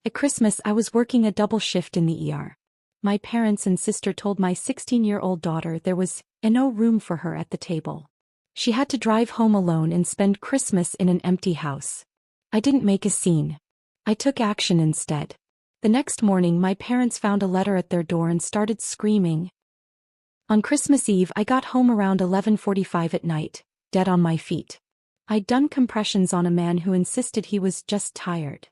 At Christmas, I was working a double shift in the ER. My parents and sister told my 16-year-old daughter there was no room for her at the table. She had to drive home alone and spend Christmas in an empty house. I didn't make a scene. I took action instead. The next morning, my parents found a letter at their door and started screaming. On Christmas Eve, I got home around 11:45 at night, dead on my feet. I'd done compressions on a man who insisted he was just tired.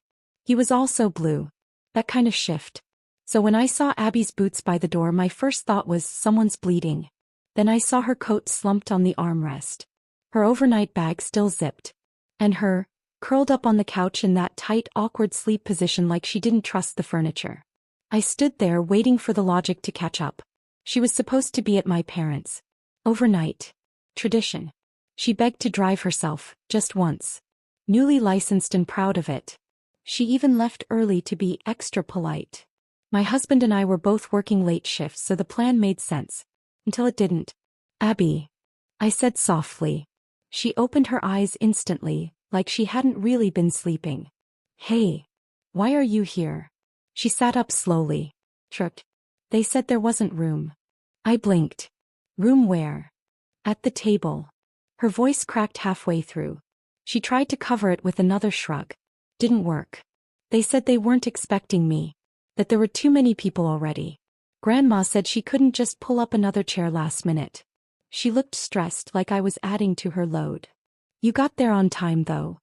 He was also blue. That kind of shift. So when I saw Abby's boots by the door, my first thought was someone's bleeding. Then I saw her coat slumped on the armrest. Her overnight bag still zipped. And her, curled up on the couch in that tight, awkward sleep position like she didn't trust the furniture. I stood there waiting for the logic to catch up. She was supposed to be at my parents'. Overnight. Tradition. She begged to drive herself, just once. Newly licensed and proud of it. She even left early to be extra polite. My husband and I were both working late shifts, so the plan made sense. Until it didn't. Abby. I said softly. She opened her eyes instantly, like she hadn't really been sleeping. Hey. Why are you here? She sat up slowly. Shrugged. They said there wasn't room. I blinked. Room where? At the table. Her voice cracked halfway through. She tried to cover it with another shrug. Didn't work. They said they weren't expecting me. That there were too many people already. Grandma said she couldn't just pull up another chair last minute. She looked stressed, like I was adding to her load. You got there on time though.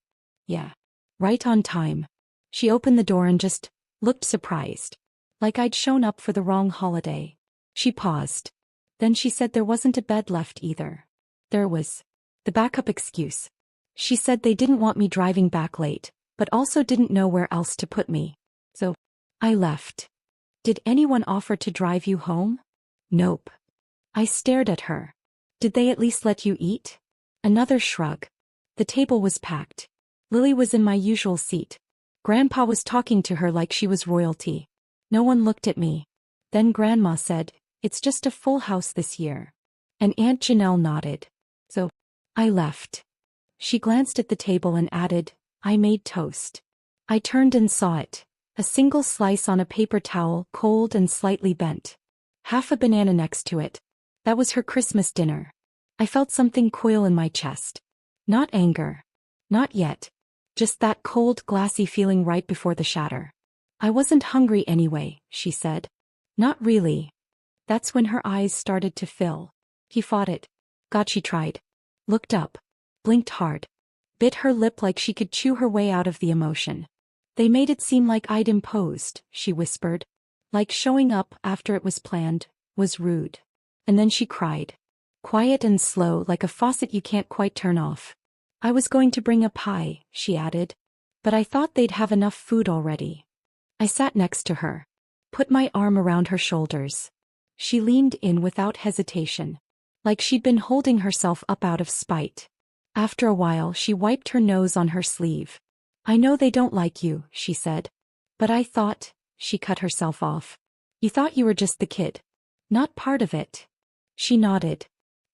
Yeah. Right on time. She opened the door and just looked surprised. Like I'd shown up for the wrong holiday. She paused. Then she said there wasn't a bed left either. There was. The backup excuse. She said they didn't want me driving back late, but also didn't know where else to put me. So, I left. Did anyone offer to drive you home? Nope. I stared at her. Did they at least let you eat? Another shrug. The table was packed. Lily was in my usual seat. Grandpa was talking to her like she was royalty. No one looked at me. Then Grandma said, "It's just a full house this year." And Aunt Janelle nodded. So, I left. She glanced at the table and added, "I made toast." I turned and saw it. A single slice on a paper towel, cold and slightly bent. Half a banana next to it. That was her Christmas dinner. I felt something coil in my chest. Not anger. Not yet. Just that cold, glassy feeling right before the shatter. I wasn't hungry anyway, she said. Not really. That's when her eyes started to fill. He fought it. God, she tried. Looked up. Blinked hard. Bit her lip like she could chew her way out of the emotion. They made it seem like I'd imposed, she whispered. Like showing up after it was planned, was rude. And then she cried. Quiet and slow, like a faucet you can't quite turn off. I was going to bring a pie, she added. But I thought they'd have enough food already. I sat next to her. Put my arm around her shoulders. She leaned in without hesitation. Like she'd been holding herself up out of spite. After a while, she wiped her nose on her sleeve. I know they don't like you, she said. But I thought, she cut herself off. You thought you were just the kid. Not part of it. She nodded.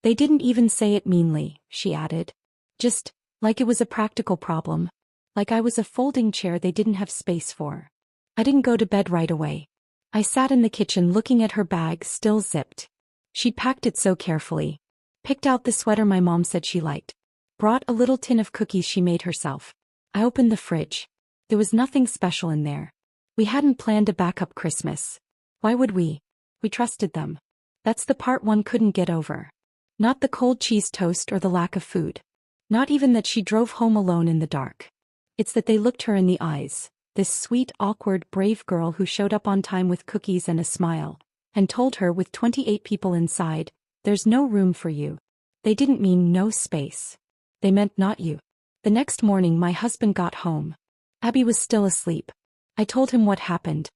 They didn't even say it meanly, she added. Just, like it was a practical problem. Like I was a folding chair they didn't have space for. I didn't go to bed right away. I sat in the kitchen looking at her bag still zipped. She'd packed it so carefully. Picked out the sweater my mom said she liked. Brought a little tin of cookies she made herself. I opened the fridge. There was nothing special in there. We hadn't planned a backup Christmas. Why would we? We trusted them. That's the part one couldn't get over. Not the cold cheese toast or the lack of food. Not even that she drove home alone in the dark. It's that they looked her in the eyes, this sweet, awkward, brave girl who showed up on time with cookies and a smile, and told her with 28 people inside, "There's no room for you." They didn't mean no space. They meant not you. The next morning my husband got home. Abby was still asleep. I told him what happened.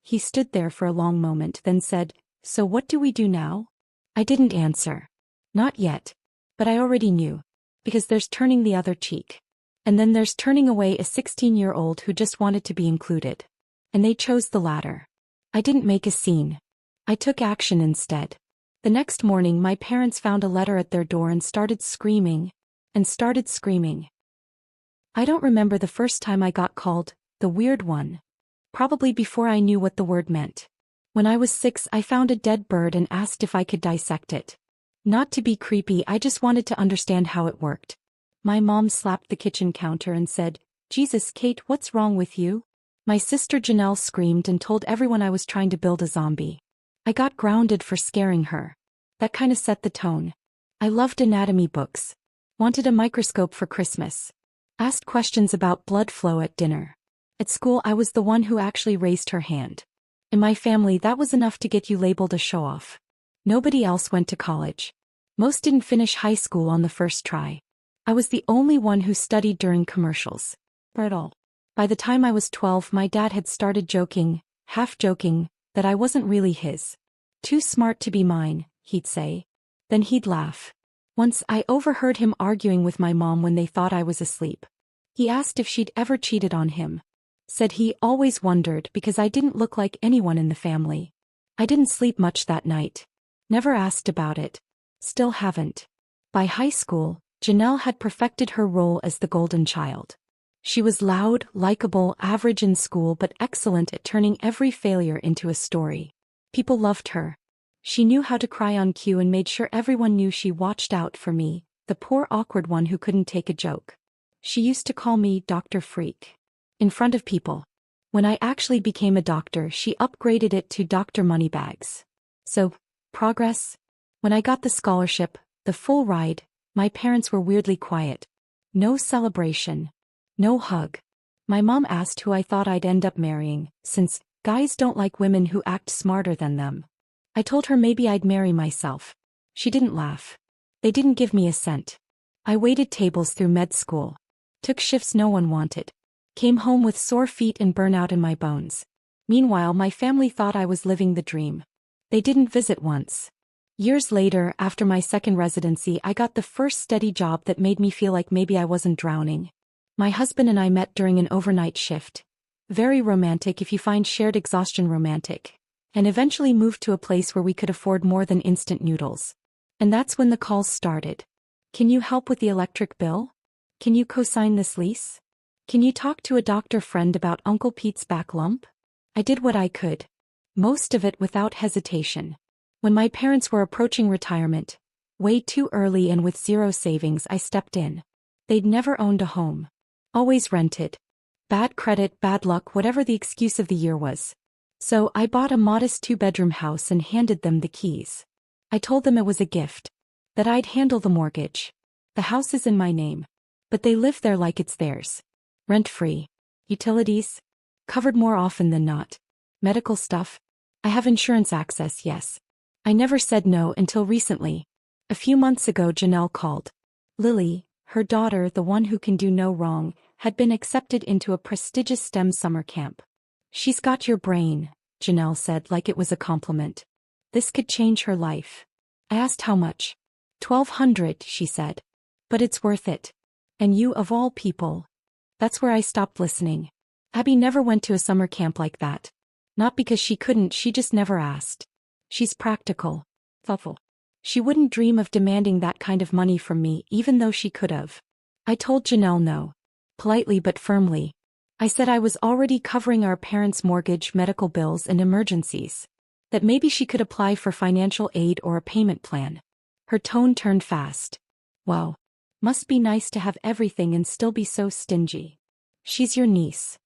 He stood there for a long moment, then said, "So what do we do now?" I didn't answer. Not yet. But I already knew. Because there's turning the other cheek. And then there's turning away a 16-year-old who just wanted to be included. And they chose the latter. I didn't make a scene. I took action instead. The next morning my parents found a letter at their door and started screaming. I don't remember the first time I got called the weird one. probably before I knew what the word meant. When I was 6, I found a dead bird and asked if I could dissect it. Not to be creepy, I just wanted to understand how it worked. My mom slapped the kitchen counter and said, "Jesus, Kate, what's wrong with you?" My sister Janelle screamed and told everyone I was trying to build a zombie. I got grounded for scaring her. That kinda set the tone. I loved anatomy books. Wanted a microscope for Christmas. Asked questions about blood flow at dinner. At school, I was the one who actually raised her hand. In my family, that was enough to get you labeled a show-off. Nobody else went to college. Most didn't finish high school on the first try. I was the only one who studied during commercials. Brittle. By the time I was 12, my dad had started joking, half joking, that I wasn't really his. Too smart to be mine, he'd say. Then he'd laugh. Once I overheard him arguing with my mom when they thought I was asleep. He asked if she'd ever cheated on him. Said he always wondered because I didn't look like anyone in the family. I didn't sleep much that night. Never asked about it. Still haven't. By high school, Janelle had perfected her role as the golden child. She was loud, likable, average in school but excellent at turning every failure into a story. People loved her. She knew how to cry on cue and made sure everyone knew she watched out for me, the poor awkward one who couldn't take a joke. She used to call me Dr. Freak. In front of people. When I actually became a doctor, she upgraded it to Dr. Moneybags. So, progress? When I got the scholarship, the full ride, my parents were weirdly quiet. No celebration. No hug. My mom asked who I thought I'd end up marrying, since guys don't like women who act smarter than them. I told her maybe I'd marry myself. She didn't laugh. They didn't give me a cent. I waited tables through med school. Took shifts no one wanted. Came home with sore feet and burnout in my bones. Meanwhile, my family thought I was living the dream. They didn't visit once. Years later, after my second residency, I got the first steady job that made me feel like maybe I wasn't drowning. My husband and I met during an overnight shift. Very romantic if you find shared exhaustion romantic. And eventually moved to a place where we could afford more than instant noodles. And that's when the calls started. Can you help with the electric bill? Can you co-sign this lease? Can you talk to a doctor friend about Uncle Pete's back lump? I did what I could. Most of it without hesitation. When my parents were approaching retirement, way too early and with zero savings, I stepped in. They'd never owned a home. Always rented. Bad credit, bad luck, whatever the excuse of the year was. So I bought a modest 2-bedroom house and handed them the keys. I told them it was a gift. That I'd handle the mortgage. The house is in my name. But they live there like it's theirs. Rent-free. Utilities? Covered more often than not. Medical stuff? I have insurance access, yes. I never said no until recently. A few months ago, Janelle called. Lily, her daughter, the one who can do no wrong, had been accepted into a prestigious STEM summer camp. She's got your brain, Janelle said like it was a compliment. This could change her life. I asked how much. $1,200, she said. But it's worth it. And you of all people. That's where I stopped listening. Abby never went to a summer camp like that. Not because she couldn't, she just never asked. She's practical. Thoughtful. She wouldn't dream of demanding that kind of money from me, even though she could have. I told Janelle no. Politely but firmly. I said I was already covering our parents' mortgage, medical bills, and emergencies. That maybe she could apply for financial aid or a payment plan. Her tone turned fast. Wow. Must be nice to have everything and still be so stingy. She's your niece.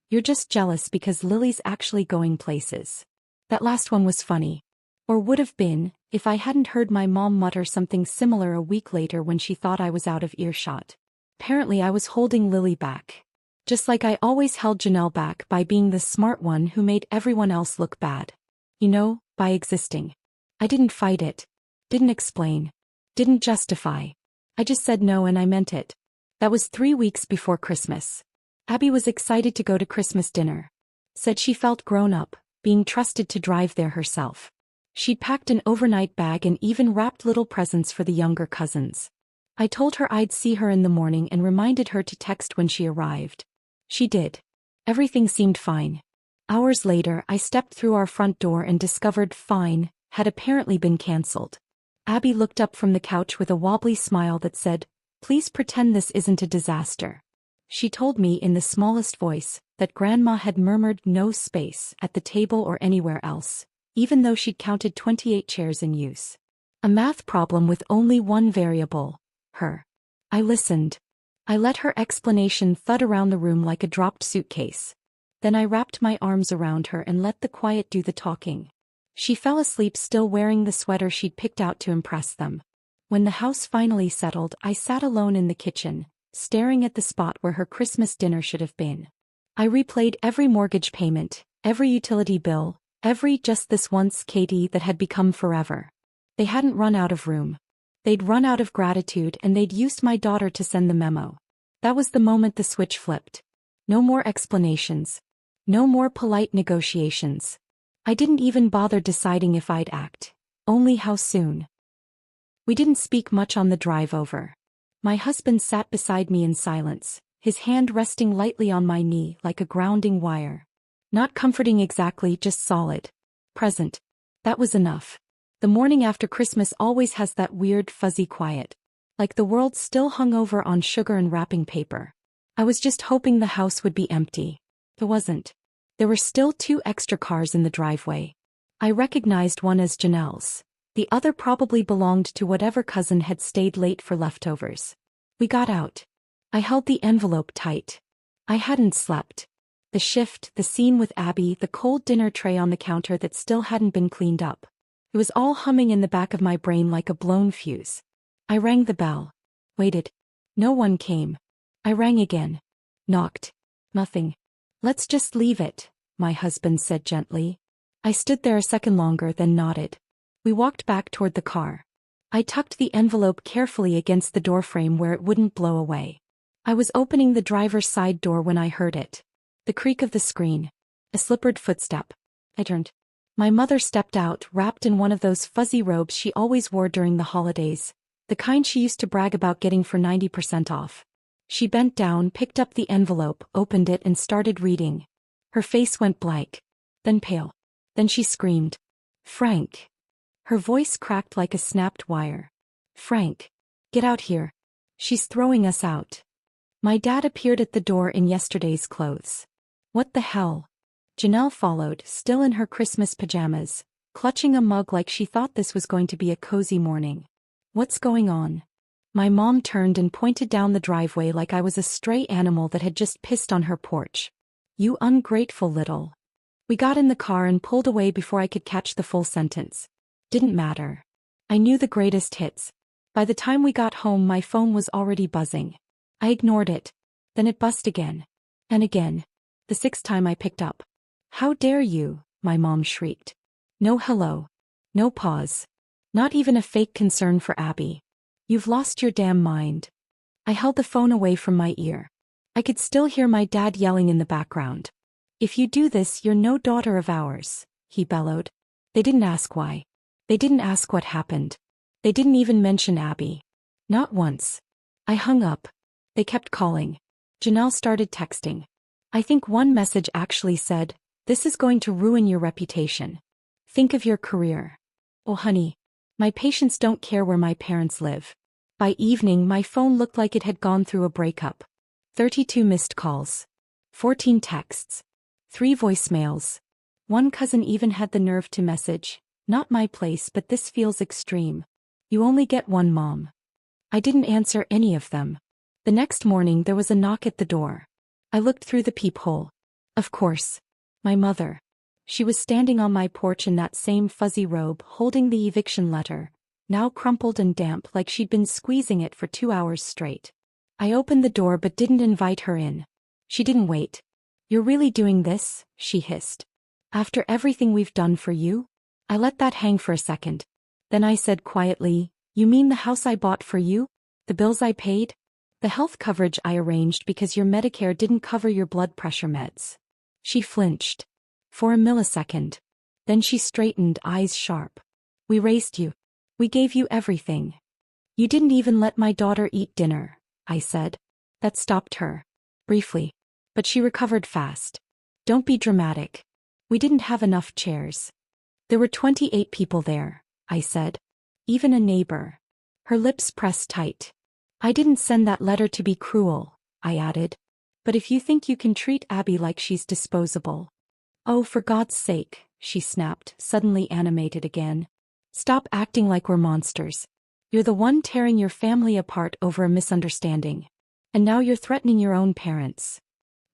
You're just jealous because Lily's actually going places. That last one was funny. Or would have been, if I hadn't heard my mom mutter something similar a week later when she thought I was out of earshot. Apparently I was holding Lily back. Just like I always held Janelle back by being the smart one who made everyone else look bad. You know, by existing. I didn't fight it. Didn't explain. Didn't justify. I just said no and I meant it. That was 3 weeks before Christmas. Abby was excited to go to Christmas dinner. Said she felt grown up, being trusted to drive there herself. She'd packed an overnight bag and even wrapped little presents for the younger cousins. I told her I'd see her in the morning and reminded her to text when she arrived. She did. Everything seemed fine. Hours later, I stepped through our front door and discovered fine had apparently been cancelled. Abby looked up from the couch with a wobbly smile that said, "Please pretend this isn't a disaster." She told me in the smallest voice that Grandma had murmured no space at the table or anywhere else, even though she'd counted 28 chairs in use. A math problem with only one variable, her. I listened. I let her explanation thud around the room like a dropped suitcase. Then I wrapped my arms around her and let the quiet do the talking. She fell asleep still wearing the sweater she'd picked out to impress them. When the house finally settled, I sat alone in the kitchen, staring at the spot where her Christmas dinner should have been. I replayed every mortgage payment, every utility bill, every just this once Katie that had become forever. They hadn't run out of room. They'd run out of gratitude and they'd used my daughter to send the memo. That was the moment the switch flipped. No more explanations. No more polite negotiations. I didn't even bother deciding if I'd act, only how soon. We didn't speak much on the drive over. My husband sat beside me in silence, his hand resting lightly on my knee like a grounding wire. Not comforting exactly, just solid. Present. That was enough. The morning after Christmas always has that weird fuzzy quiet. Like the world still hung over on sugar and wrapping paper. I was just hoping the house would be empty. It wasn't. There were still 2 extra cars in the driveway. I recognized one as Janelle's. The other probably belonged to whatever cousin had stayed late for leftovers. We got out. I held the envelope tight. I hadn't slept. The shift, the scene with Abby, the cold dinner tray on the counter that still hadn't been cleaned up. It was all humming in the back of my brain like a blown fuse. I rang the bell. Waited. No one came. I rang again. Knocked. Nothing. Let's just leave it, my husband said gently. I stood there a second longer, then nodded. We walked back toward the car. I tucked the envelope carefully against the doorframe where it wouldn't blow away. I was opening the driver's side door when I heard it. The creak of the screen. A slippered footstep. I turned. My mother stepped out, wrapped in one of those fuzzy robes she always wore during the holidays, the kind she used to brag about getting for 90% off. She bent down, picked up the envelope, opened it and started reading. Her face went blank. Then pale. Then she screamed. Frank. Her voice cracked like a snapped wire. Frank. Get out here. She's throwing us out. My dad appeared at the door in yesterday's clothes. What the hell? Janelle followed, still in her Christmas pajamas, clutching a mug like she thought this was going to be a cozy morning. What's going on? My mom turned and pointed down the driveway like I was a stray animal that had just pissed on her porch. You ungrateful little. We got in the car and pulled away before I could catch the full sentence. Didn't matter. I knew the greatest hits. By the time we got home my phone was already buzzing. I ignored it. Then it buzzed again. And again. The 6th time I picked up. How dare you, my mom shrieked. No hello. No pause. Not even a fake concern for Abby. You've lost your damn mind. I held the phone away from my ear. I could still hear my dad yelling in the background. If you do this, you're no daughter of ours, he bellowed. They didn't ask why. They didn't ask what happened. They didn't even mention Abby. Not once. I hung up. They kept calling. Janelle started texting. I think one message actually said, "This is going to ruin your reputation. Think of your career." Oh honey. My patients don't care where my parents live. By evening my phone looked like it had gone through a breakup. 32 missed calls. 14 texts. 3 voicemails. One cousin even had the nerve to message, "Not my place but this feels extreme. You only get one mom." I didn't answer any of them. The next morning there was a knock at the door. I looked through the peephole. Of course. My mother. She was standing on my porch in that same fuzzy robe holding the eviction letter, now crumpled and damp like she'd been squeezing it for 2 hours straight. I opened the door but didn't invite her in. She didn't wait. "You're really doing this?" she hissed. "After everything we've done for you?" I let that hang for a second. Then I said quietly, "You mean the house I bought for you? The bills I paid? The health coverage I arranged because your Medicare didn't cover your blood pressure meds?" She flinched. For a millisecond. Then she straightened, eyes sharp. "We raised you. We gave you everything. You didn't even let my daughter eat dinner," I said. That stopped her. Briefly. But she recovered fast. "Don't be dramatic. We didn't have enough chairs." "There were 28 people there," I said. "Even a neighbor." Her lips pressed tight. "I didn't send that letter to be cruel," I added. But if you think you can treat Abby like she's disposable. Oh, for God's sake, she snapped, suddenly animated again. Stop acting like we're monsters. You're the one tearing your family apart over a misunderstanding. And now you're threatening your own parents.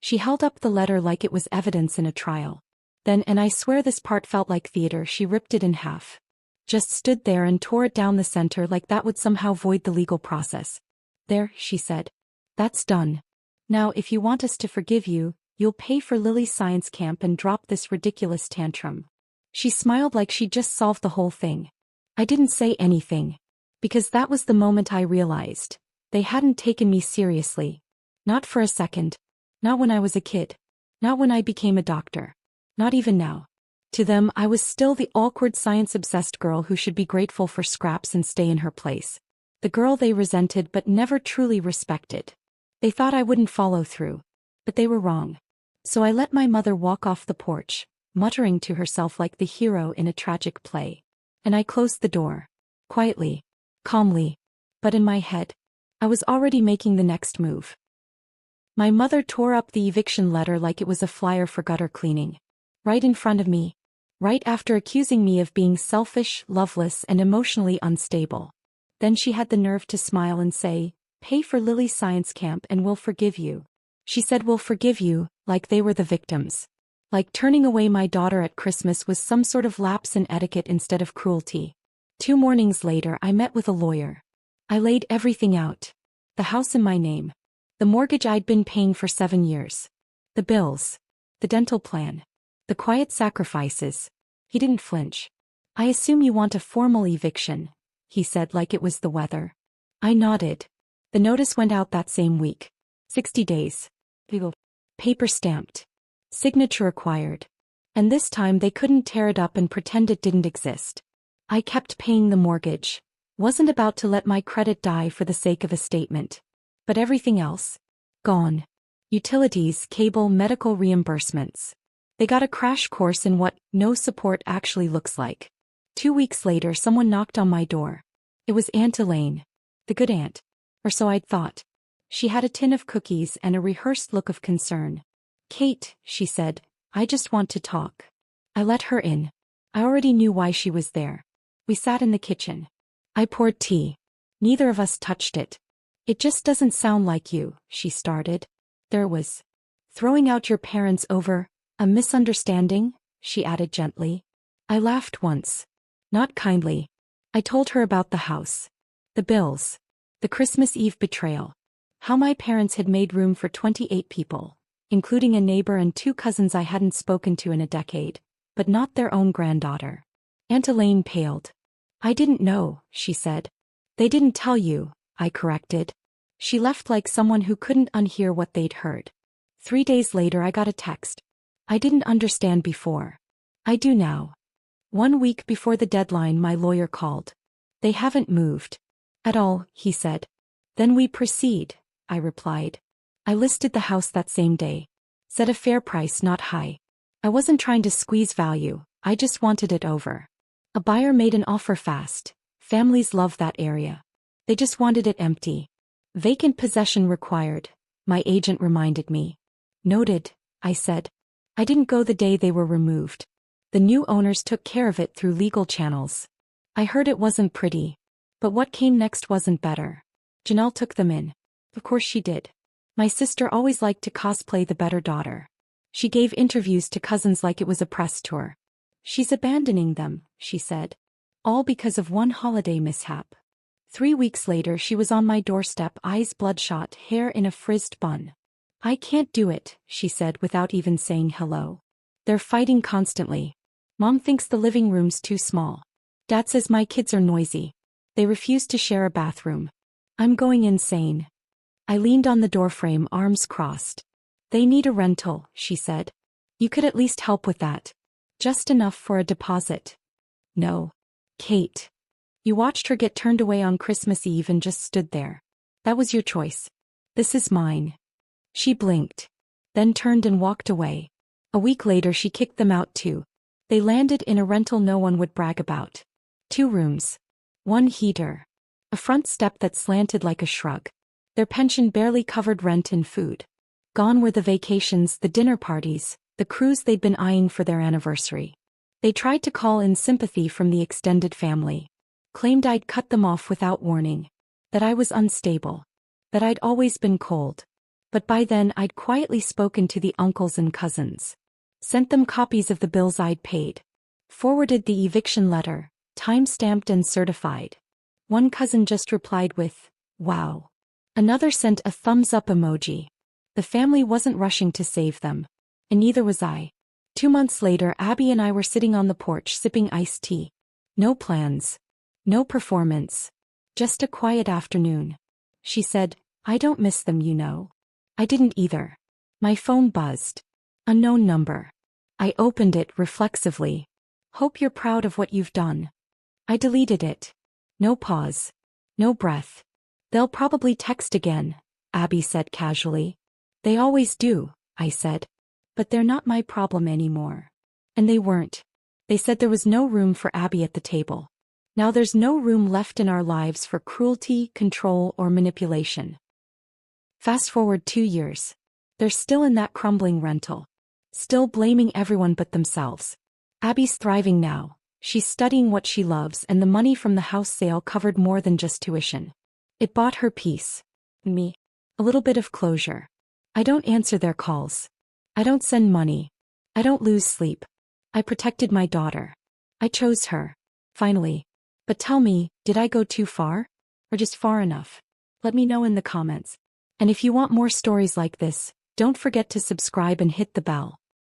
She held up the letter like it was evidence in a trial. Then, and I swear this part felt like theater, she ripped it in half. Just stood there and tore it down the center like that would somehow void the legal process. There, she said. That's done. Now if you want us to forgive you, you'll pay for Lily's science camp and drop this ridiculous tantrum. She smiled like she'd just solved the whole thing. I didn't say anything. Because that was the moment I realized. They hadn't taken me seriously. Not for a second. Not when I was a kid. Not when I became a doctor. Not even now. To them, I was still the awkward science-obsessed girl who should be grateful for scraps and stay in her place. The girl they resented but never truly respected. They thought I wouldn't follow through. But they were wrong. So I let my mother walk off the porch, muttering to herself like the hero in a tragic play. And I closed the door. Quietly. Calmly. But in my head, I was already making the next move. My mother tore up the eviction letter like it was a flyer for gutter cleaning. Right in front of me. Right after accusing me of being selfish, loveless, and emotionally unstable. Then she had the nerve to smile and say, "Pay for Lily's science camp and we'll forgive you." She said we'll forgive you, like they were the victims. Like turning away my daughter at Christmas was some sort of lapse in etiquette instead of cruelty. 2 mornings later I met with a lawyer. I laid everything out. The house in my name. The mortgage I'd been paying for 7 years. The bills. The dental plan. The quiet sacrifices. He didn't flinch. "I assume you want a formal eviction," he said like it was the weather. I nodded. The notice went out that same week. 60 days. Paper stamped. Signature required. And this time they couldn't tear it up and pretend it didn't exist. I kept paying the mortgage. Wasn't about to let my credit die for the sake of a statement. But everything else? Gone. Utilities, cable, medical reimbursements. They got a crash course in what no support actually looks like. 2 weeks later someone knocked on my door. It was Aunt Elaine. The good aunt. Or so I'd thought. She had a tin of cookies and a rehearsed look of concern. "Kate," she said, "I just want to talk." I let her in. I already knew why she was there. We sat in the kitchen. I poured tea. Neither of us touched it. "It just doesn't sound like you," she started. There was. "Throwing out your parents over a misunderstanding," she added gently. I laughed once. Not kindly. I told her about the house. The bills. The Christmas Eve betrayal. How my parents had made room for 28 people, including a neighbor and 2 cousins I hadn't spoken to in a decade, but not their own granddaughter. Aunt Elaine paled. "I didn't know," she said. "They didn't tell you," I corrected. She left like someone who couldn't unhear what they'd heard. 3 days later I got a text. I didn't understand before. I do now. 1 week before the deadline my lawyer called. "They haven't moved." "At all," he said. "Then we proceed," I replied. I listed the house that same day. Set a fair price, not high. I wasn't trying to squeeze value, I just wanted it over. A buyer made an offer fast. Families love that area. They just wanted it empty. "Vacant possession required," my agent reminded me. "Noted," I said. I didn't go the day they were removed. The new owners took care of it through legal channels. I heard it wasn't pretty. But what came next wasn't better. Janelle took them in. Of course she did. My sister always liked to cosplay the better daughter. She gave interviews to cousins like it was a press tour. "She's abandoning them," she said. All because of one holiday mishap. 3 weeks later she was on my doorstep, eyes bloodshot, hair in a frizzed bun. "I can't do it," she said without even saying hello. "They're fighting constantly. Mom thinks the living room's too small. Dad says my kids are noisy. They refuse to share a bathroom. I'm going insane." I leaned on the doorframe, arms crossed. "They need a rental," she said. "You could at least help with that. Just enough for a deposit." "No. Kate. You watched her get turned away on Christmas Eve and just stood there. That was your choice. This is mine." She blinked. Then turned and walked away. A week later she kicked them out too. They landed in a rental no one would brag about. 2 rooms. 1 heater. A front step that slanted like a shrug. Their pension barely covered rent and food. Gone were the vacations, the dinner parties, the cruise they'd been eyeing for their anniversary. They tried to call in sympathy from the extended family. Claimed I'd cut them off without warning. That I was unstable. That I'd always been cold. But by then I'd quietly spoken to the uncles and cousins. Sent them copies of the bills I'd paid. Forwarded the eviction letter, time-stamped and certified. One cousin just replied with, "Wow." Another sent a thumbs-up emoji. The family wasn't rushing to save them. And neither was I. 2 months later, Abby and I were sitting on the porch sipping iced tea. No plans. No performance. Just a quiet afternoon. She said, "I don't miss them, you know." I didn't either. My phone buzzed. Unknown number. I opened it reflexively. "Hope you're proud of what you've done." I deleted it. No pause. No breath. "They'll probably text again," Abby said casually. "They always do," I said. "But they're not my problem anymore." And they weren't. They said there was no room for Abby at the table. Now there's no room left in our lives for cruelty, control, or manipulation. Fast forward 2 years. They're still in that crumbling rental. Still blaming everyone but themselves. Abby's thriving now. She's studying what she loves, and the money from the house sale covered more than just tuition. It bought her peace. Me. A little bit of closure. I don't answer their calls. I don't send money. I don't lose sleep. I protected my daughter. I chose her. Finally. But tell me, did I go too far? Or just far enough? Let me know in the comments. And if you want more stories like this, don't forget to subscribe and hit the bell.